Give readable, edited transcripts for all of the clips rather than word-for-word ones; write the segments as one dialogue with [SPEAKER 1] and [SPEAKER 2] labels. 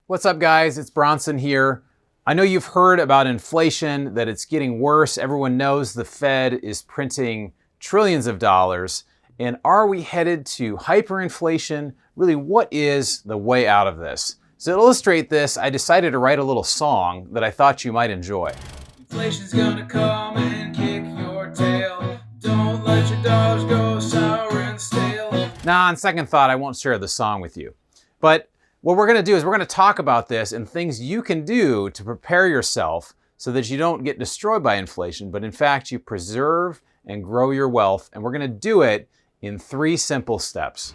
[SPEAKER 1] What's up, guys? It's Bronson here. I know you've heard about inflation, that it's getting worse. Everyone knows the Fed is printing trillions of dollars. And are we headed to hyperinflation? Really, what is the way out of this? So to illustrate this, I decided to write a little song that I thought you might enjoy.
[SPEAKER 2] Inflation's gonna come and kick your tail. Don't let your dollars go sour and stale.
[SPEAKER 1] Now, on second thought, I won't share the song with you. But what we're gonna do is we're gonna talk about this and things you can do to prepare yourself so that you don't get destroyed by inflation, but in fact, you preserve and grow your wealth. And we're gonna do it in 3 simple steps.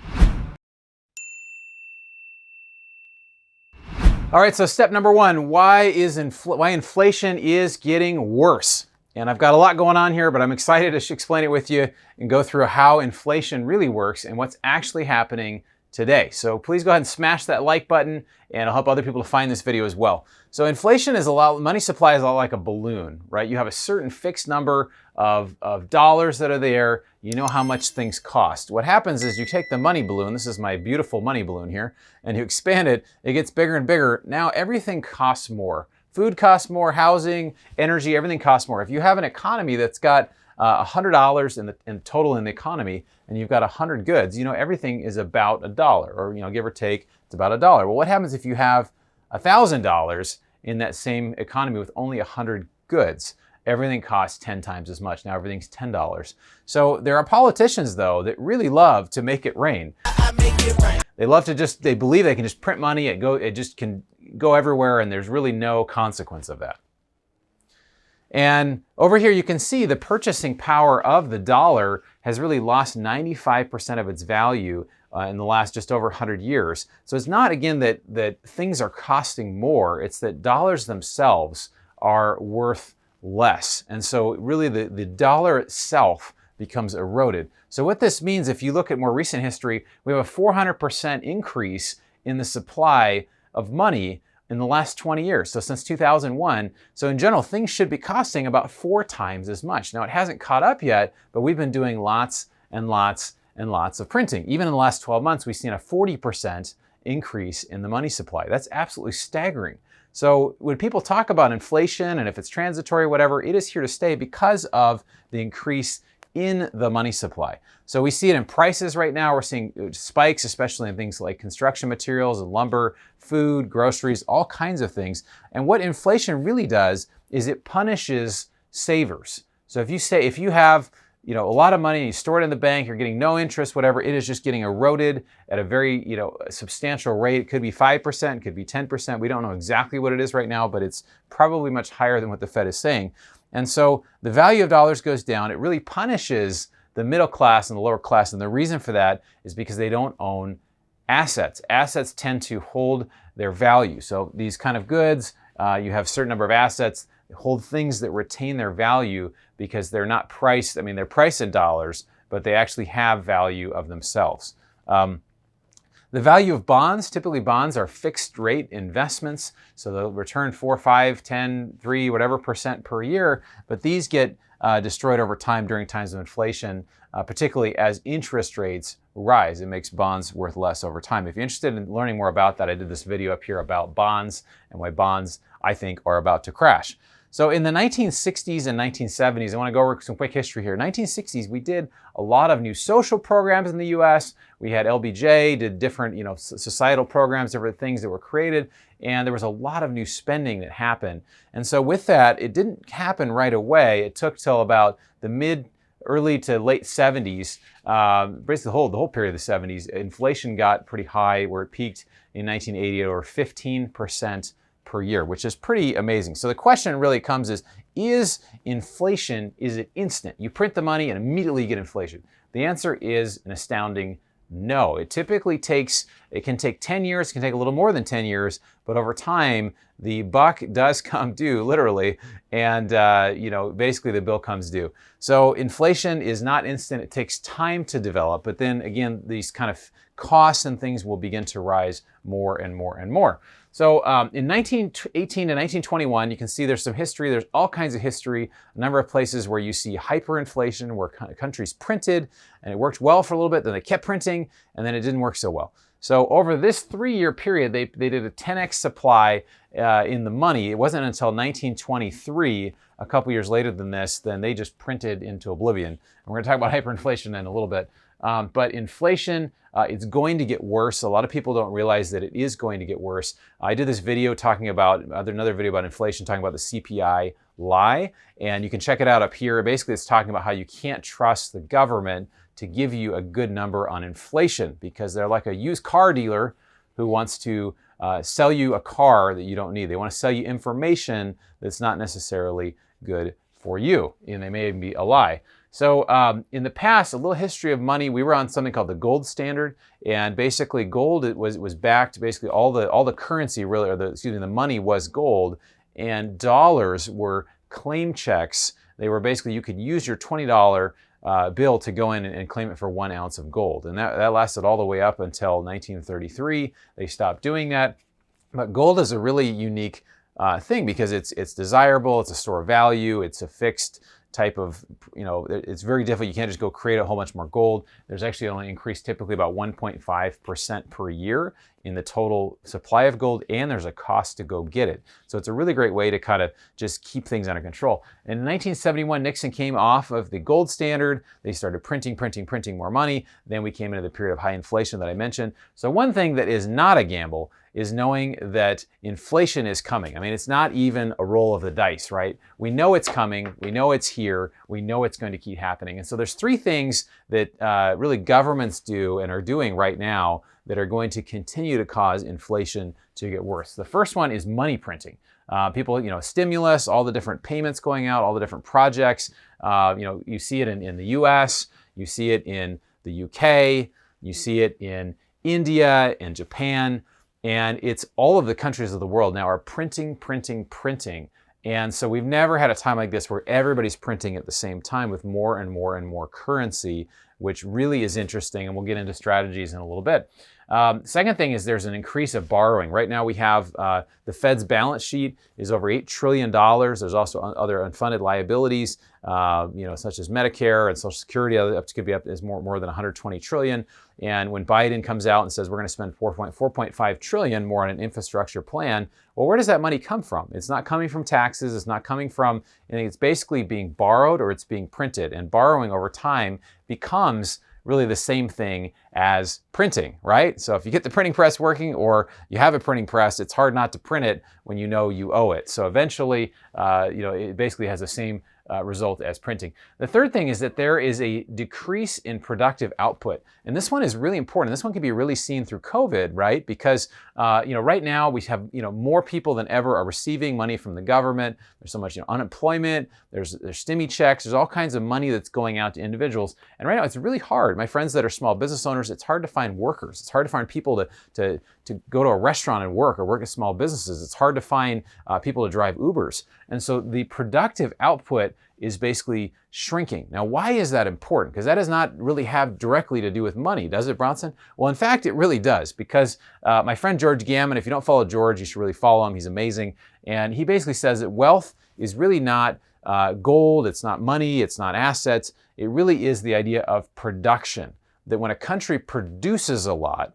[SPEAKER 1] All right, so step number 1, why inflation is getting worse. And I've got a lot going on here, but I'm excited to explain it with you and go through how inflation really works and what's actually happening today. So please go ahead and smash that like button, and it'll help other people to find this video as well. So inflation is money supply is a lot like a balloon, right? You have a certain fixed number of dollars that are there. You know how much things cost. What happens is you take the money balloon, this is my beautiful money balloon here, and you expand it, it gets bigger and bigger. Now everything costs more. Food costs more, housing, energy, everything costs more. If you have an economy that's got $100 in total in the economy, and you've got 100 goods, you know, everything is about $1, or, you know, give or take, it's about $1. Well, what happens if you have $1,000 in that same economy with only 100 goods? Everything costs 10 times as much. Now everything's $10. So there are politicians, though, that really love to make it rain. They love to they believe they can just print money, it just can go everywhere, and there's really no consequence of that. And over here, you can see the purchasing power of the dollar has really lost 95% of its value in the last just over 100 years. So it's not, again, that things are costing more. It's that dollars themselves are worth less. And so really the dollar itself becomes eroded. So what this means, if you look at more recent history, we have a 400% increase in the supply of money in the last 20 years, so since 2001. So in general, things should be costing about 4 times as much. Now, it hasn't caught up yet, but we've been doing lots and lots and lots of printing. Even in the last 12 months, we've seen a 40% increase in the money supply. That's absolutely staggering. So when people talk about inflation and if it's transitory, whatever, it is here to stay because of the increase in the money supply. So we see it in prices right now. We're seeing spikes, especially in things like construction materials and lumber, food, groceries, all kinds of things. And what inflation really does is it punishes savers. So if you have, you know, a lot of money and you store it in the bank, you're getting no interest, whatever, it is just getting eroded at a very, you know, substantial rate. It could be 5%, it could be 10%. We don't know exactly what it is right now, but it's probably much higher than what the Fed is saying. And so the value of dollars goes down. It really punishes the middle class and the lower class. And the reason for that is because they don't own assets. Assets tend to hold their value. So these kind of goods, you have a certain number of assets, hold things that retain their value because they're not priced. I mean, they're priced in dollars, but they actually have value of themselves. The value of bonds, typically bonds are fixed rate investments, so they'll return 4, 5, 10, 3, whatever % per year, but these get destroyed over time during times of inflation, particularly as interest rates rise. It makes bonds worth less over time. If you're interested in learning more about that, I did this video up here about bonds and why bonds, I think, are about to crash. So in the 1960s and 1970s, I want to go over some quick history here. 1960s, we did a lot of new social programs in the US. We had LBJ, did different, you know, societal programs, different things that were created, and there was a lot of new spending that happened. And so with that, it didn't happen right away. It took till about the early to late 70s, basically the whole period of the 70s, inflation got pretty high where it peaked in 1980 at over 15% per year, which is pretty amazing. So the question really comes is inflation, is it instant? You print the money and immediately you get inflation. The answer is an astounding no. It typically it can take 10 years, it can take a little more than 10 years, but over time, the buck does come due, literally, and you know, basically the bill comes due. So inflation is not instant, it takes time to develop, but then again, these kind of costs and things will begin to rise more and more and more. So in 1918 to 1921, you can see there's some history. There's all kinds of history, a number of places where you see hyperinflation, where countries printed, and it worked well for a little bit, then they kept printing, and then it didn't work so well. So over this 3-year period, they did a 10x supply in the money. It wasn't until 1923, a couple years later than this, then they just printed into oblivion. And we're going to talk about hyperinflation in a little bit. But inflation, it's going to get worse. A lot of people don't realize that it is going to get worse. I did this video talking about, another video about inflation, talking about the CPI lie. And you can check it out up here. Basically, it's talking about how you can't trust the government to give you a good number on inflation, because they're like a used car dealer who wants to sell you a car that you don't need. They want to sell you information that's not necessarily good for you, and they may even be a lie. So in the past, a little history of money, we were on something called the gold standard, and basically gold, it was backed, basically all the currency really, or the money was gold, and dollars were claim checks. They were basically, you could use your $20 bill to go in and claim it for 1 ounce of gold. And that lasted all the way up until 1933. They stopped doing that. But gold is a really unique thing because it's desirable, it's a store of value, it's a fixed type of, it's very difficult. You can't just go create a whole bunch more gold. There's actually only increase typically about 1.5% per year in the total supply of gold, and there's a cost to go get it. So it's a really great way to kind of just keep things under control. In 1971, Nixon came off of the gold standard. They started printing more money. Then we came into the period of high inflation that I mentioned. So one thing that is not a gamble is knowing that inflation is coming. I mean, it's not even a roll of the dice, right? We know it's coming, we know it's here, we know it's going to keep happening. And so there's 3 things that really governments do and are doing right now that are going to continue to cause inflation to get worse. The first one is money printing. People, stimulus, all the different payments going out, all the different projects. You see it in the US, you see it in the UK, you see it in India and Japan. And it's all of the countries of the world now are printing. And so we've never had a time like this where everybody's printing at the same time with more and more currency, which really is interesting. And we'll get into strategies in a little bit. Second thing is there's an increase of borrowing. Right now we have the Fed's balance sheet is over $8 trillion. There's also other unfunded liabilities, such as Medicare and Social Security, could be up as more than 120 trillion. And when Biden comes out and says we're going to spend 4.5 trillion more on an infrastructure plan, well, where does that money come from? It's not coming from taxes. It's not coming from anything. It's basically being borrowed or it's being printed. And borrowing over time becomes really the same thing as printing, right? So if you get the printing press working or you have a printing press, it's hard not to print it when you know you owe it. So eventually, it basically has the same result as printing. The third thing is that there is a decrease in productive output. And this one is really important. This one can be really seen through COVID, right? Because, right now we have, more people than ever are receiving money from the government. There's so much, unemployment, there's stimmy checks, there's all kinds of money that's going out to individuals. And right now it's really hard. My friends that are small business owners, it's hard to find workers. It's hard to find people to go to a restaurant and work or work at small businesses. It's hard to find people to drive Ubers. And so the productive output is basically shrinking. Now, why is that important? Because that does not really have directly to do with money, does it, Bronson? Well, in fact, it really does, because my friend George Gammon, if you don't follow George, you should really follow him. He's amazing. And he basically says that wealth is really not gold, it's not money, it's not assets. It really is the idea of production. That when a country produces a lot,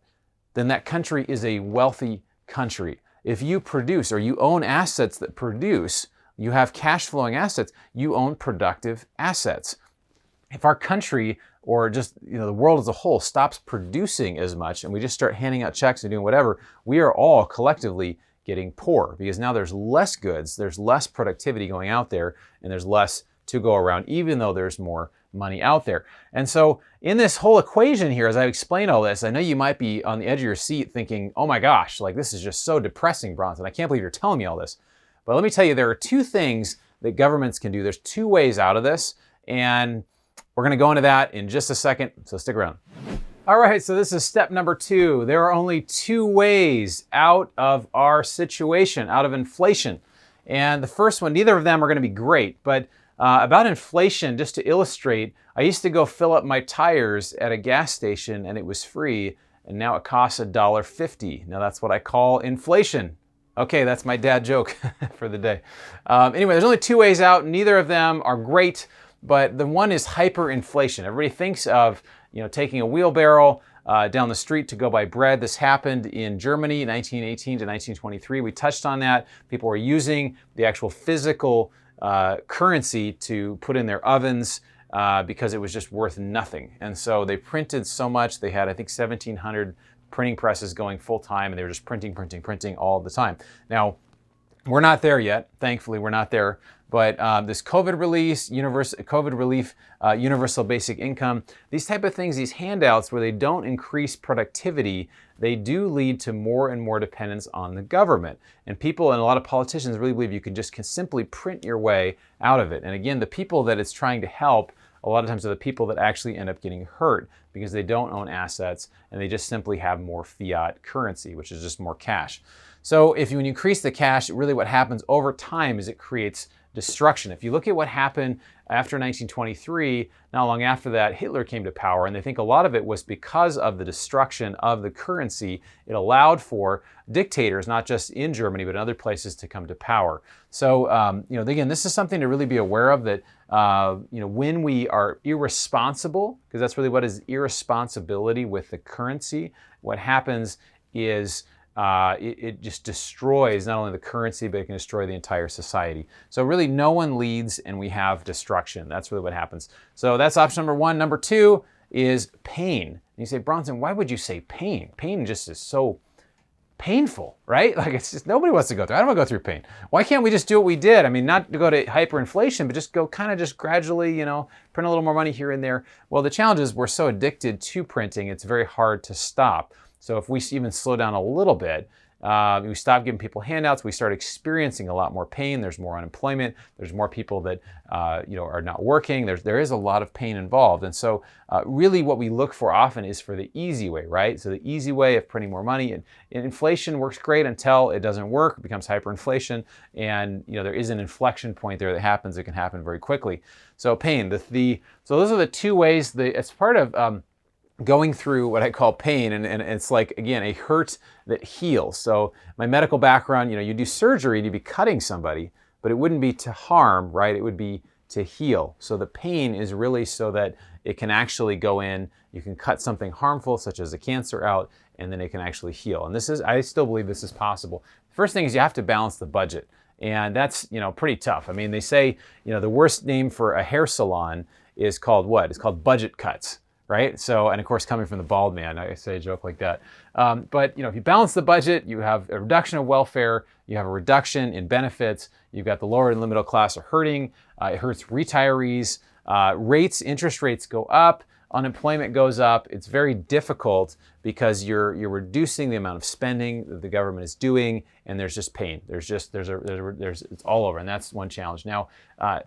[SPEAKER 1] then that country is a wealthy country. If you produce or you own assets that produce, you have cash flowing assets, you own productive assets. If our country or just the world as a whole stops producing as much and we just start handing out checks and doing whatever, we are all collectively getting poor because now there's less goods, there's less productivity going out there, and there's less to go around, even though there's more money out there. And so in this whole equation here, as I explain all this, I know you might be on the edge of your seat thinking, oh my gosh, like this is just so depressing, Bronson. I can't believe you're telling me all this. But let me tell you, there are 2 things that governments can do. There's 2 ways out of this, and we're going to go into that in just a second, so stick around. All right, so this is step number 2. There are only 2 ways out of our situation, out of inflation. And the first one, neither of them are going to be great, but about inflation, just to illustrate, I used to go fill up my tires at a gas station and it was free, and now it costs $1.50. Now that's what I call inflation. Okay, that's my dad joke for the day. Anyway, there's only 2 ways out. Neither of them are great, but the one is hyperinflation. Everybody thinks of taking a wheelbarrow, down the street to go buy bread. This happened in Germany, 1918 to 1923. We touched on that. People were using the actual physical currency to put in their ovens because it was just worth nothing. And so they printed so much. They had, I think, 1,700 printing presses going full time, and they were just printing all the time. Now, we're not there yet. Thankfully, we're not there. But this COVID relief, universal basic income, these type of things, these handouts where they don't increase productivity, they do lead to more and more dependence on the government. And people and a lot of politicians really believe you can just simply print your way out of it. And again, the people that it's trying to help a lot of times are the people that actually end up getting hurt because they don't own assets and they just simply have more fiat currency, which is just more cash. So when you increase the cash, really what happens over time is it creates destruction. If you look at what happened after 1923, not long after that, Hitler came to power, and they think a lot of it was because of the destruction of the currency. It allowed for dictators, not just in Germany, but in other places, to come to power. So, again, this is something to really be aware of, that, when we are irresponsible, because that's really what is irresponsibility with the currency, what happens is it just destroys not only the currency, but it can destroy the entire society. So really no one leads and we have destruction. That's really what happens. So that's option number one. Number two is pain. And you say, Bronson, why would you say pain? Pain just is so painful, right? Like, it's just, nobody wants to go through. I don't want to go through pain. Why can't we just do what we did? I mean, not to go to hyperinflation, but just go kind of just gradually, print a little more money here and there. Well, the challenge is we're so addicted to printing, it's very hard to stop. So if we even slow down a little bit, we stop giving people handouts, we start experiencing a lot more pain. There's more unemployment. There's more people that are not working. There is a lot of pain involved. And so really what we look for often is for the easy way, right? So the easy way of printing more money. And inflation works great until it doesn't work, it becomes hyperinflation. And there is an inflection point there that happens. It can happen very quickly. So pain. So those are the two ways. It's part of going through what I call pain, and it's like, again, a hurt that heals. So my medical background, you do surgery, you'd be cutting somebody, but it wouldn't be to harm, right? It would be to heal. So the pain is really so that it can actually go in, you can cut something harmful, such as a cancer, out, and then it can actually heal. And I still believe this is possible. First thing is you have to balance the budget. And that's, pretty tough. I mean, they say, the worst name for a hair salon is called what? It's called budget cuts. Right? So, and of course, coming from the bald man, I say a joke like that. But if you balance the budget, you have a reduction of welfare, you have a reduction in benefits, you've got the lower and the middle class are hurting, it hurts retirees, interest rates go up, unemployment goes up. It's very difficult because you're reducing the amount of spending that the government is doing, and there's just pain. It's all over, and that's one challenge. Now,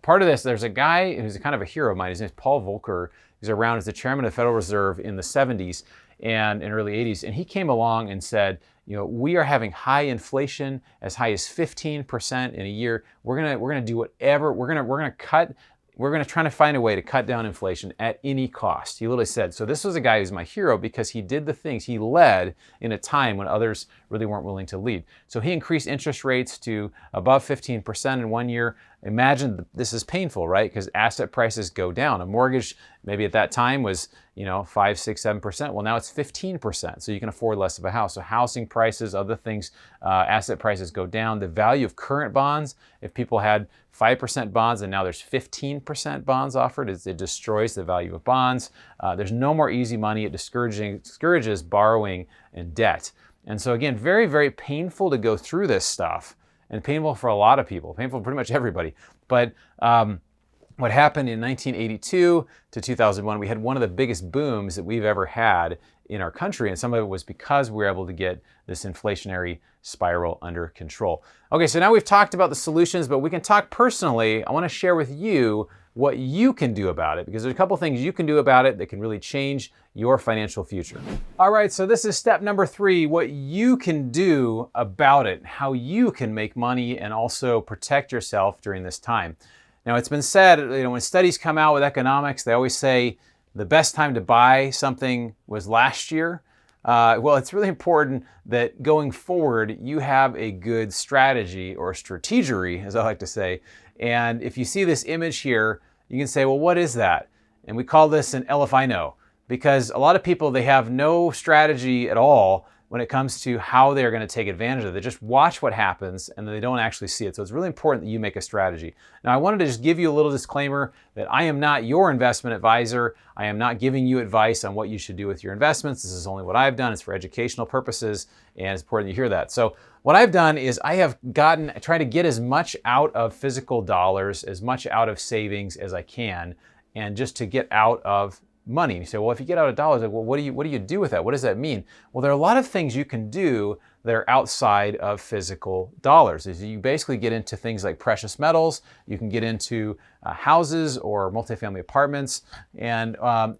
[SPEAKER 1] part of this, there's a guy who's kind of a hero of mine. His name is Paul Volcker. He's around as the chairman of the Federal Reserve in the 70s and in early 80s, and he came along and said, we are having high inflation, as high as 15% in a year. We're gonna do whatever. We're gonna try to find a way to cut down inflation at any cost. He literally said, so this was a guy who's my hero because he did the things. He led in a time when others really weren't willing to lead. So he increased interest rates to above 15% in 1 year. Imagine this is painful, right? Because asset prices go down. A mortgage maybe at that time was 5, 6, 7%. Well, now it's 15%. So you can afford less of a house. So housing prices, other things, asset prices go down. The value of current bonds, if people had 5% bonds and now there's 15% bonds offered, it destroys the value of bonds. There's no more easy money. It discourages borrowing and debt. And so again, very, very painful to go through this stuff, and painful for a lot of people, painful for pretty much everybody. But what happened in 1982 to 2001, we had one of the biggest booms that we've ever had in our country, and some of it was because we were able to get this inflationary spiral under control. Okay, so now we've talked about the solutions, but we can talk personally. I want to share with you what you can do about it, because there's a couple things you can do about it that can really change your financial future. All right, so this is step number 3, what you can do about it, how you can make money and also protect yourself during this time. Now, it's been said, when studies come out with economics, they always say the best time to buy something was last year. Well, it's really important that going forward, you have a good strategy, or strategery, as I like to say. And if you see this image here, you can say, well, what is that? And we call this an LFI know. because a lot of people, they have no strategy at all when it comes to how they're going to take advantage of it. They just watch what happens and they don't actually see it. So it's really important that you make a strategy. Now, I wanted to just give you a little disclaimer that I am not your investment advisor. I am not giving you advice on what you should do with your investments. This is only what I've done. It's for educational purposes, and it's important you hear that. So what I've done is I have tried to get as much out of physical dollars, as much out of savings as I can, and just to get out of money. And you say, well, if you get out of dollars, like, well, what do you do with that? What does that mean? Well, there are a lot of things you can do that are outside of physical dollars. Is you basically get into things like precious metals. You can get into houses or multifamily apartments, and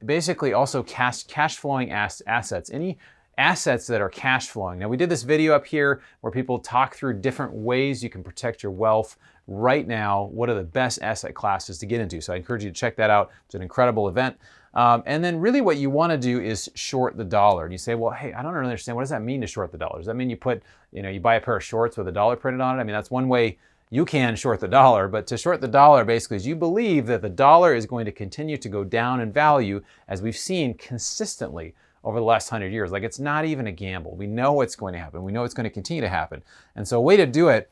[SPEAKER 1] basically also cash flowing assets. Any assets that are cash flowing. Now, we did this video up here where people talk through different ways you can protect your wealth. Right now, what are the best asset classes to get into? So I encourage you to check that out. It's an incredible event. And then really what you want to do is short the dollar. And you say, well, hey, I don't really understand. What does that mean to short the dollar? Does that mean you buy a pair of shorts with a dollar printed on it? I mean, that's one way you can short the dollar, but to short the dollar basically is you believe that the dollar is going to continue to go down in value, as we've seen consistently over the last 100 years. Like, it's not even a gamble. We know what's going to happen. We know it's going to continue to happen. And so a way to do it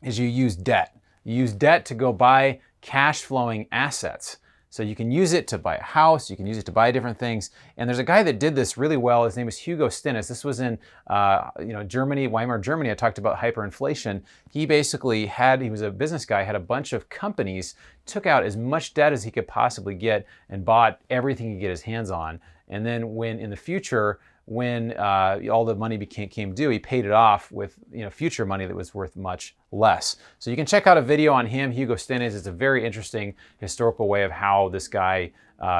[SPEAKER 1] is you use debt. You use debt to go buy cash flowing assets. So you can use it to buy a house, you can use it to buy different things. And there's a guy that did this really well. His name is Hugo Stinnes. This was in Germany, Weimar, Germany. I talked about hyperinflation. He basically he was a business guy, had a bunch of companies, took out as much debt as he could possibly get and bought everything he could get his hands on. And then when in the future, when all the money came due, he paid it off with future money that was worth much less. So you can check out a video on him, Hugo Stinnes. It's a very interesting historical way of how this guy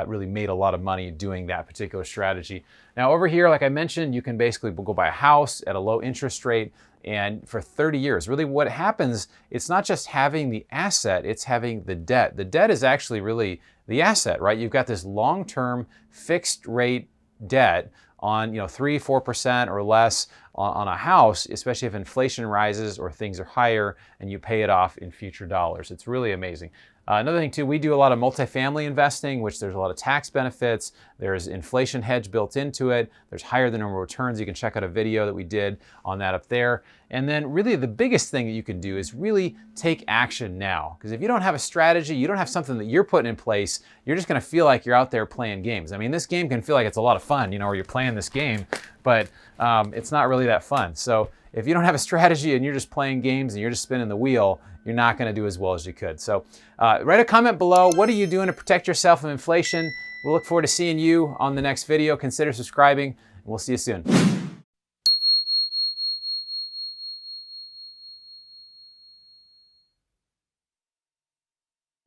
[SPEAKER 1] really made a lot of money doing that particular strategy. Now over here, like I mentioned, you can basically go buy a house at a low interest rate, and for 30 years. Really what happens, it's not just having the asset, it's having the debt. The debt is actually really the asset, right? You've got this long-term fixed rate debt on 3-4% or less on a house, especially if inflation rises or things are higher and you pay it off in future dollars. It's really amazing. Another thing too, we do a lot of multifamily investing, which there's a lot of tax benefits. There's inflation hedge built into it. There's higher than normal returns. You can check out a video that we did on that up there. And then really the biggest thing that you can do is really take action now. Because if you don't have a strategy, you don't have something that you're putting in place, you're just gonna feel like you're out there playing games. I mean, this game can feel like it's a lot of fun, or you're playing this game, but it's not really that fun. So if you don't have a strategy and you're just playing games and you're just spinning the wheel, you're not going to do as well as you could. So write a comment below. What are you doing to protect yourself from inflation? We'll look forward to seeing you on the next video. Consider subscribing, and we'll see you soon.